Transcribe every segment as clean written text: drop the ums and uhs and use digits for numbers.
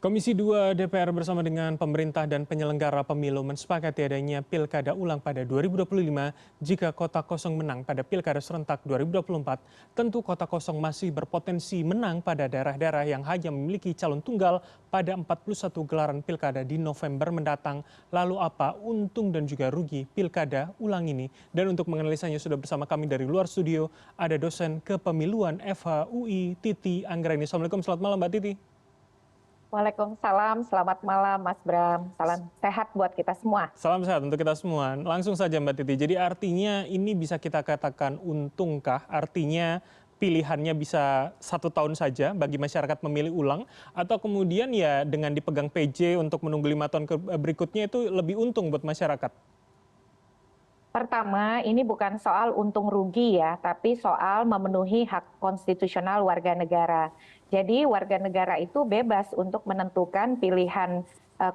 Komisi 2 DPR bersama dengan pemerintah dan penyelenggara pemilu mensepakati adanya pilkada ulang pada 2025 jika kota kosong menang pada pilkada serentak 2024. Tentu kota kosong masih berpotensi menang pada daerah-daerah yang hanya memiliki calon tunggal pada 41 gelaran pilkada di November mendatang. Lalu apa untung dan juga rugi pilkada ulang ini? Dan untuk menganalisanya sudah bersama kami dari luar studio ada dosen kepemiluan FHUI Titi Anggraini. Assalamualaikum, selamat malam Mbak Titi. Waalaikumsalam, selamat malam Mas Bram. Salam sehat buat kita semua. Salam sehat untuk kita semua. Langsung saja Mbak Titi. Jadi artinya ini bisa kita katakan untungkah? Artinya pilihannya bisa 1 tahun saja bagi masyarakat memilih ulang, atau kemudian ya dengan dipegang PJ untuk menunggu 5 tahun berikutnya itu lebih untung buat masyarakat? Pertama, ini bukan soal untung rugi ya, tapi soal memenuhi hak konstitusional warga negara. Jadi warga negara itu bebas untuk menentukan pilihan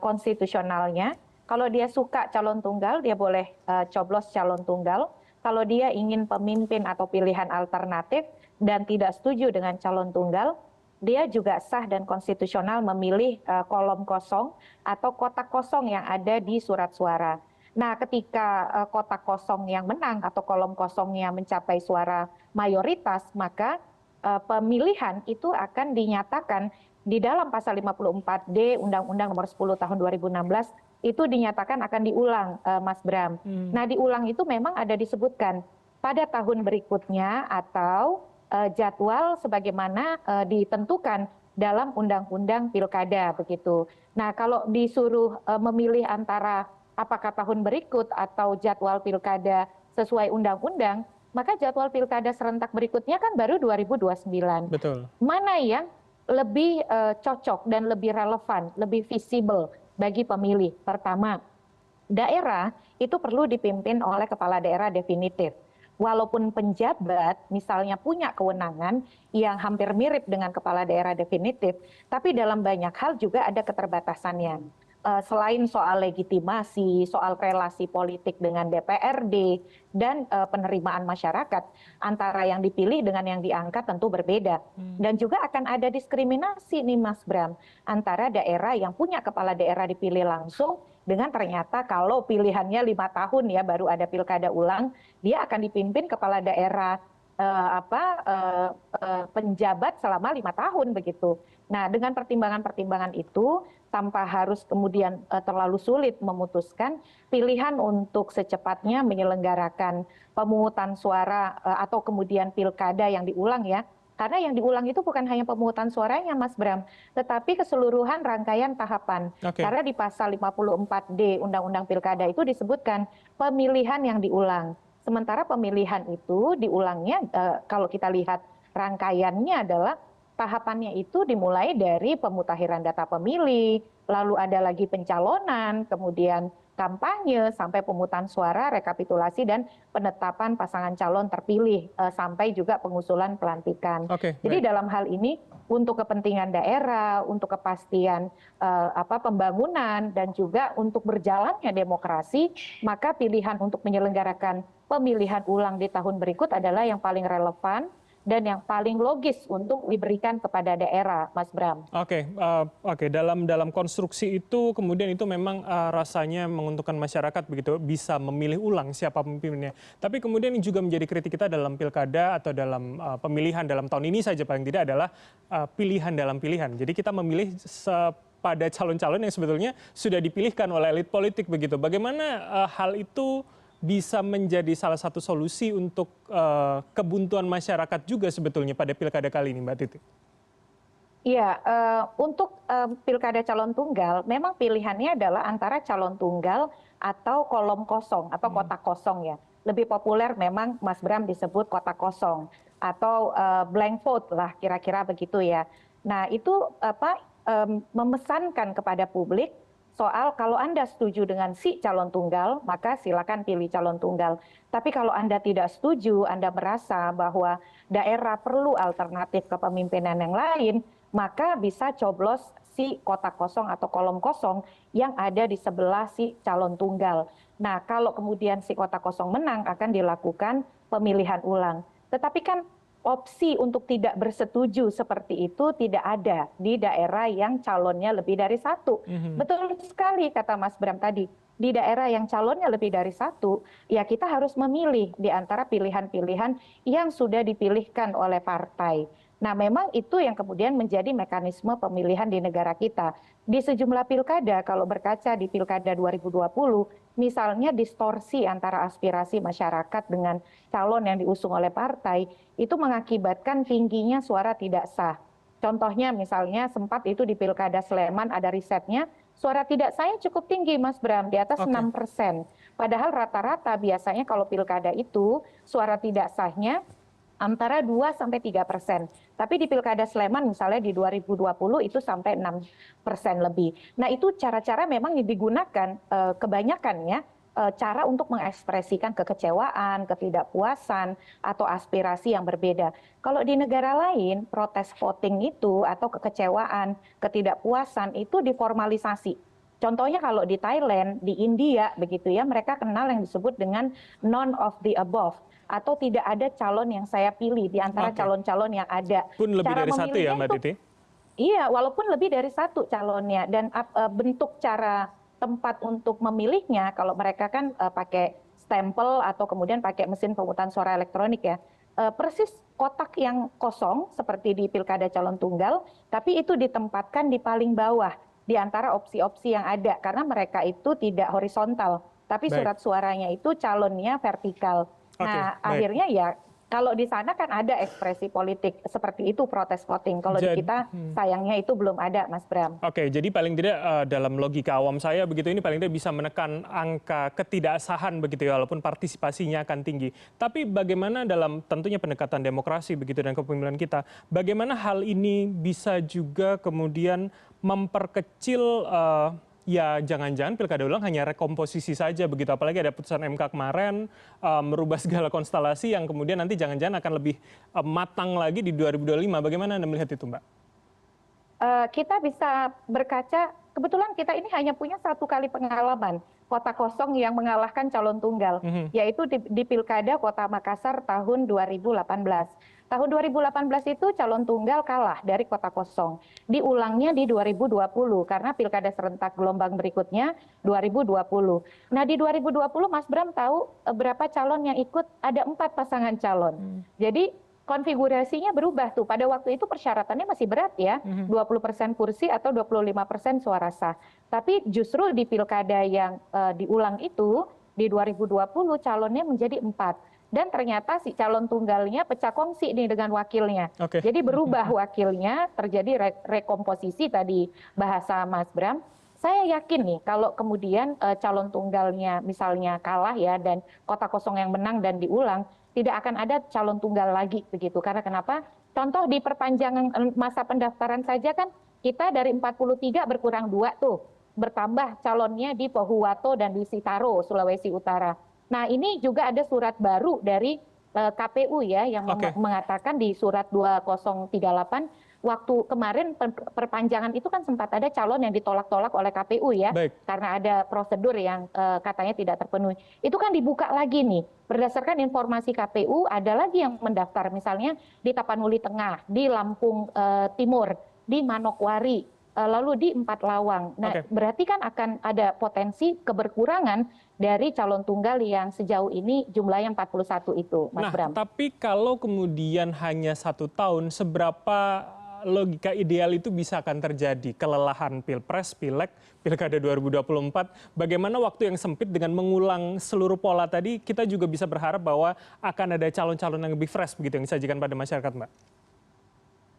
konstitusionalnya. Kalau dia suka calon tunggal, dia boleh coblos calon tunggal. Kalau dia ingin pemimpin atau pilihan alternatif dan tidak setuju dengan calon tunggal, dia juga sah dan konstitusional memilih kolom kosong atau kotak kosong yang ada di surat suara. Nah, ketika kotak kosong yang menang atau kolom kosongnya mencapai suara mayoritas, maka pemilihan itu akan dinyatakan di dalam pasal 54D Undang-Undang Nomor 10 Tahun 2016 itu dinyatakan akan diulang, Mas Bram. Nah, diulang itu memang ada disebutkan pada tahun berikutnya atau jadwal sebagaimana ditentukan dalam Undang-Undang Pilkada begitu. Nah, kalau disuruh memilih antara apakah tahun berikut atau jadwal pilkada sesuai undang-undang, maka jadwal pilkada serentak berikutnya kan baru 2029. Betul. Mana yang lebih cocok dan lebih relevan, lebih visible bagi pemilih? Pertama, daerah itu perlu dipimpin oleh kepala daerah definitif. Walaupun penjabat misalnya punya kewenangan yang hampir mirip dengan kepala daerah definitif, tapi dalam banyak hal juga ada keterbatasannya. Selain soal legitimasi, soal relasi politik dengan DPRD, dan penerimaan masyarakat, antara yang dipilih dengan yang diangkat tentu berbeda. Dan juga akan ada diskriminasi nih Mas Bram, antara daerah yang punya kepala daerah dipilih langsung, dengan ternyata kalau pilihannya 5 tahun ya baru ada pilkada ulang, dia akan dipimpin kepala daerah penjabat selama 5 tahun begitu. Nah, dengan pertimbangan-pertimbangan itu, tanpa harus kemudian terlalu sulit memutuskan pilihan untuk secepatnya menyelenggarakan pemungutan suara atau kemudian pilkada yang diulang ya. Karena yang diulang itu bukan hanya pemungutan suaranya Mas Bram, tetapi keseluruhan rangkaian tahapan. Karena di pasal 54D Undang-Undang Pilkada itu disebutkan pemilihan yang diulang. Sementara pemilihan itu diulangnya kalau kita lihat rangkaiannya adalah tahapannya itu dimulai dari pemutakhiran data pemilih, lalu ada lagi pencalonan, kemudian kampanye, sampai pemungutan suara, rekapitulasi, dan penetapan pasangan calon terpilih, sampai juga pengusulan pelantikan. Jadi dalam hal ini, untuk kepentingan daerah, untuk kepastian pembangunan, dan juga untuk berjalannya demokrasi, maka pilihan untuk menyelenggarakan pemilihan ulang di tahun berikut adalah yang paling relevan dan yang paling logis untuk diberikan kepada daerah, Mas Bram. Oke. Dalam konstruksi itu kemudian itu memang rasanya menguntungkan masyarakat begitu, bisa memilih ulang siapa pemimpinnya. Tapi kemudian ini juga menjadi kritik kita dalam pilkada atau dalam pemilihan dalam tahun ini saja paling tidak adalah pilihan dalam pilihan. Jadi kita memilih pada calon-calon yang sebetulnya sudah dipilihkan oleh elit politik begitu. Bagaimana hal itu bisa menjadi salah satu solusi untuk kebuntuan masyarakat juga sebetulnya pada pilkada kali ini, Mbak Titi? Iya, untuk pilkada calon tunggal, memang pilihannya adalah antara calon tunggal atau kolom kosong atau kotak kosong ya. Lebih populer memang Mas Bram disebut kotak kosong atau blank vote lah kira-kira begitu ya. Nah itu memesankan kepada publik soal kalau Anda setuju dengan si calon tunggal, maka silakan pilih calon tunggal. Tapi kalau Anda tidak setuju, Anda merasa bahwa daerah perlu alternatif kepemimpinan yang lain, maka bisa coblos si kotak kosong atau kolom kosong yang ada di sebelah si calon tunggal. Nah, kalau kemudian si kotak kosong menang, akan dilakukan pemilihan ulang. Tetapi kan opsi untuk tidak bersetuju seperti itu tidak ada di daerah yang calonnya lebih dari satu. Betul sekali kata Mas Bram tadi. Di daerah yang calonnya lebih dari satu, ya kita harus memilih di antara pilihan-pilihan yang sudah dipilihkan oleh partai. Nah, memang itu yang kemudian menjadi mekanisme pemilihan di negara kita. Di sejumlah pilkada, kalau berkaca di pilkada 2020, misalnya distorsi antara aspirasi masyarakat dengan calon yang diusung oleh partai, itu mengakibatkan tingginya suara tidak sah. Contohnya misalnya sempat itu di Pilkada Sleman ada risetnya, suara tidak sahnya cukup tinggi Mas Bram, di atas Oke. 6%. Padahal rata-rata biasanya kalau pilkada itu suara tidak sahnya antara 2-3%. Tapi di Pilkada Sleman misalnya di 2020 itu sampai 6% lebih. Nah itu cara-cara memang yang digunakan kebanyakan ya, cara untuk mengekspresikan kekecewaan, ketidakpuasan, atau aspirasi yang berbeda. Kalau di negara lain, protes voting itu atau kekecewaan, ketidakpuasan itu diformalisasi. Contohnya kalau di Thailand, di India begitu ya, mereka kenal yang disebut dengan none of the above atau tidak ada calon yang saya pilih di antara Oke. calon-calon yang ada. Pun lebih Cara dari satu ya memilihnya Mbak itu Titi? iya, walaupun lebih dari satu calonnya dan bentuk cara tempat untuk memilihnya kalau mereka kan pakai stempel atau kemudian pakai mesin pemungutan suara elektronik ya. Persis kotak yang kosong seperti di pilkada calon tunggal, tapi itu ditempatkan di paling bawah di antara opsi-opsi yang ada karena mereka itu tidak horizontal, tapi Baik. surat suaranya itu calonnya vertikal. Oke, Nah, baik. akhirnya ya kalau di sana kan ada ekspresi politik seperti itu protes voting. Kalau di kita sayangnya itu belum ada, Mas Bram. Oke, jadi paling tidak dalam logika awam saya begitu ini paling tidak bisa menekan angka ketidaksahan begitu ya, walaupun partisipasinya akan tinggi. Tapi bagaimana dalam tentunya pendekatan demokrasi begitu dan kepemilian kita, bagaimana hal ini bisa juga kemudian memperkecil ya jangan-jangan pilkada ulang hanya rekomposisi saja begitu, apalagi ada putusan MK kemarin merubah segala konstelasi yang kemudian nanti jangan-jangan akan lebih matang lagi di 2025. Bagaimana Anda melihat itu, Mbak? Kita bisa berkaca, kebetulan kita ini hanya punya satu kali pengalaman kota kosong yang mengalahkan calon tunggal, yaitu di Pilkada Kota Makassar tahun 2018. Tahun 2018 itu calon tunggal kalah dari kota kosong. Diulangnya di 2020 karena pilkada serentak gelombang berikutnya 2020. Nah di 2020 Mas Bram tahu berapa calon yang ikut? Ada 4 pasangan calon. Jadi konfigurasinya berubah tuh. Pada waktu itu persyaratannya masih berat ya, 20% kursi atau 25% suara sah. Tapi justru di pilkada yang diulang itu, di 2020 calonnya menjadi 4. Dan ternyata si calon tunggalnya pecah kongsi nih dengan wakilnya. Oke. Jadi berubah wakilnya, terjadi rekomposisi tadi bahasa Mas Bram. Saya yakin nih kalau kemudian calon tunggalnya misalnya kalah ya dan kota kosong yang menang dan diulang, tidak akan ada calon tunggal lagi begitu. Karena kenapa? Contoh di perpanjangan masa pendaftaran saja kan kita dari 43 berkurang 2 tuh. Bertambah calonnya di Pohuwato dan di Sitaro, Sulawesi Utara. Nah ini juga ada surat baru dari KPU ya yang mengatakan di surat 2038 waktu kemarin perpanjangan itu kan sempat ada calon yang ditolak-tolak oleh KPU ya. Baik. Karena ada prosedur yang katanya tidak terpenuhi. Itu kan dibuka lagi nih. Berdasarkan informasi KPU ada lagi yang mendaftar misalnya di Tapanuli Tengah, di Lampung Timur, di Manokwari, lalu di 4 Lawang. Nah, berarti kan akan ada potensi keberkurangan dari calon tunggal yang sejauh ini jumlahnya 41 itu, Mas Bram. Tapi kalau kemudian hanya 1 tahun, seberapa logika ideal itu bisa akan terjadi? Kelelahan Pilpres, Pileg, Pilkada 2024, bagaimana waktu yang sempit dengan mengulang seluruh pola tadi, kita juga bisa berharap bahwa akan ada calon-calon yang lebih fresh begitu yang disajikan pada masyarakat, Mbak?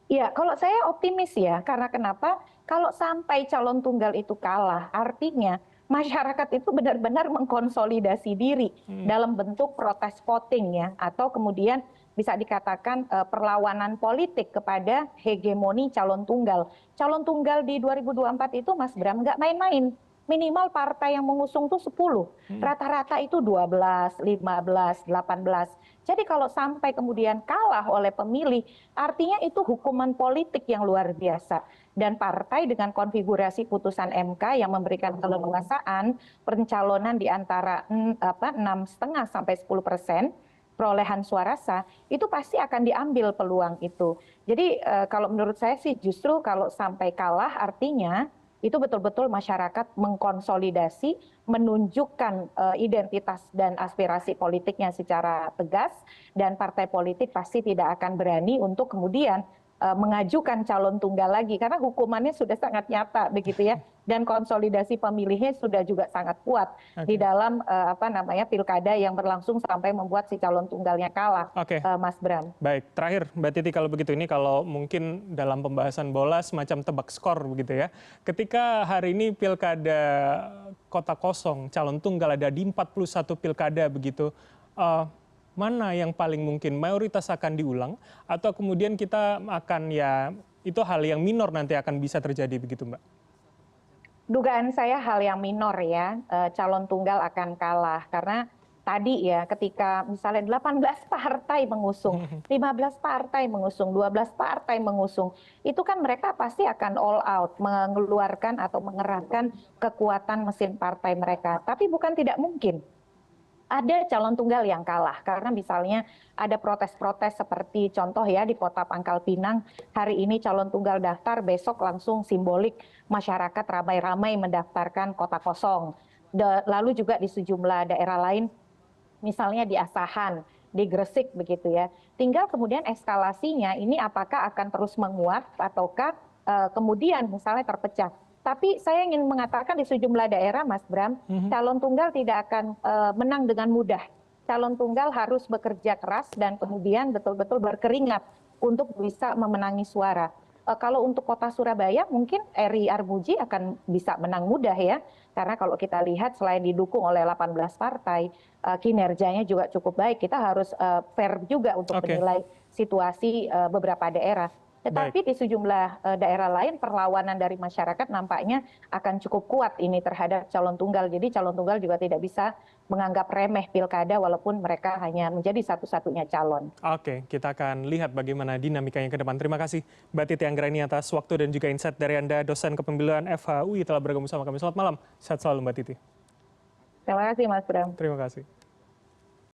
Iya, kalau saya optimis ya, karena kenapa? Kalau sampai calon tunggal itu kalah, artinya masyarakat itu benar-benar mengkonsolidasi diri dalam bentuk protes voting ya, atau kemudian bisa dikatakan perlawanan politik kepada hegemoni calon tunggal. Calon tunggal di 2024 itu Mas Bram nggak main-main. Minimal partai yang mengusung tuh 10. Rata-rata itu 12, 15, 18. Jadi kalau sampai kemudian kalah oleh pemilih, artinya itu hukuman politik yang luar biasa. Dan partai dengan konfigurasi putusan MK yang memberikan keleluasaan pencalonan di antara 6,5 sampai 10%, perolehan suara sah, itu pasti akan diambil peluang itu. Jadi kalau menurut saya sih justru kalau sampai kalah artinya itu betul-betul masyarakat mengkonsolidasi, menunjukkan identitas dan aspirasi politiknya secara tegas, dan partai politik pasti tidak akan berani untuk kemudian mengajukan calon tunggal lagi karena hukumannya sudah sangat nyata begitu ya, dan konsolidasi pemilihnya sudah juga sangat kuat di dalam pilkada yang berlangsung sampai membuat si calon tunggalnya kalah. Mas Bram. Baik, terakhir Mbak Titi kalau begitu, ini kalau mungkin dalam pembahasan bola semacam tebak skor begitu ya. Ketika hari ini pilkada kota kosong, calon tunggal ada di 41 pilkada begitu, mana yang paling mungkin mayoritas akan diulang atau kemudian kita akan ya itu hal yang minor nanti akan bisa terjadi begitu Mbak? Dugaan saya hal yang minor ya, calon tunggal akan kalah karena tadi ya ketika misalnya 18 partai mengusung, 15 partai mengusung, 12 partai mengusung, itu kan mereka pasti akan all out mengeluarkan atau mengerahkan kekuatan mesin partai mereka. Tapi bukan tidak mungkin ada calon tunggal yang kalah karena misalnya ada protes-protes seperti contoh ya di Kota Pangkal Pinang hari ini calon tunggal daftar, besok langsung simbolik masyarakat ramai-ramai mendaftarkan kota kosong. Lalu juga di sejumlah daerah lain misalnya di Asahan, di Gresik begitu ya. Tinggal kemudian eskalasinya ini apakah akan terus menguat ataukah kemudian misalnya terpecah. Tapi saya ingin mengatakan di sejumlah daerah, Mas Bram, calon tunggal tidak akan menang dengan mudah. Calon tunggal harus bekerja keras dan kemudian betul-betul berkeringat untuk bisa memenangi suara. Kalau untuk kota Surabaya mungkin Eri Armuji akan bisa menang mudah ya. Karena kalau kita lihat selain didukung oleh 18 partai, kinerjanya juga cukup baik. Kita harus fair juga untuk menilai situasi beberapa daerah. Tetapi di sejumlah daerah lain perlawanan dari masyarakat nampaknya akan cukup kuat ini terhadap calon tunggal. Jadi calon tunggal juga tidak bisa menganggap remeh pilkada walaupun mereka hanya menjadi satu-satunya calon. Oke, kita akan lihat bagaimana dinamikanya ke depan. Terima kasih Mbak Titi Anggraini atas waktu dan juga insight dari Anda, dosen kepemiluan FHUI telah bergabung sama kami. Selamat malam, sehat selalu Mbak Titi. Terima kasih Mas Bram. Terima kasih.